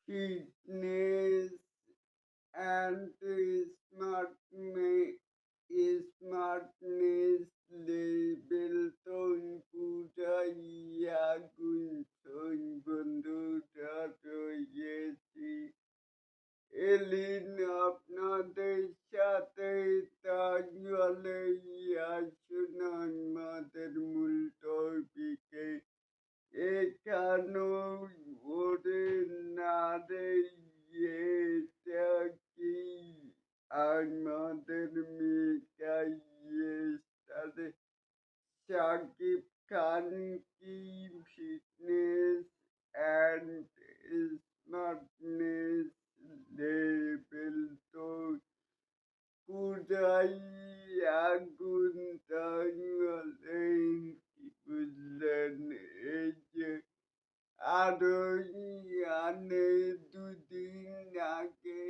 fitness and smartness level পুরাইয়া গুঞ্জন বন্ধুরা রয়েছি এলিন আপনাদের সাথে তাহলে আসুন আমাদের মূল টপিকে এখানেও ওরে না রে এটা কি আমাদের সাথে শাকিব খান কি ফিটনেস অ্যান্ড স্মার্টনেস লেভেল তো পূজাই আগুন তাহলে কি বুঝলেন এই যে আরোই আনে দুদিন আগে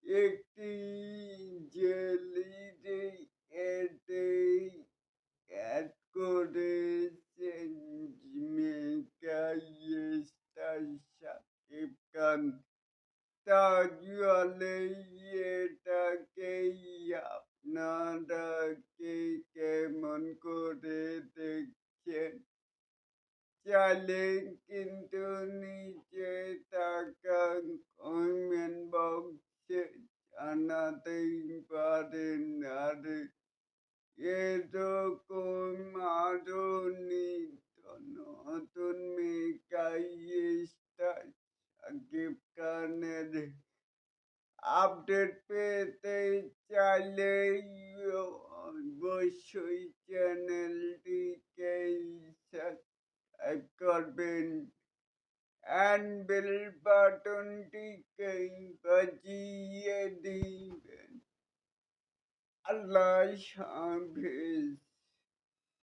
একটি জেলির এতে অ্যাড করেছেন মেগা স্টার শাকিব খান তাহলে এটাকেই আপনারা কে কেমন করে দেখছেন চাইলে কিন্তু নিচে থাকা কমেন্ট বক্সে জানাতেই পারেন আর এরকম আরো নিত্য নতুন মেগাই স্টার শাকিব খানের আপডেট পেতে চাইলে অবশ্যই চ্যানেলটিকে সাবস্ক্রাইব করবেন and bell বাটনটিকে বাজিয়ে দিবেন। আল্লাহ হাফেজ।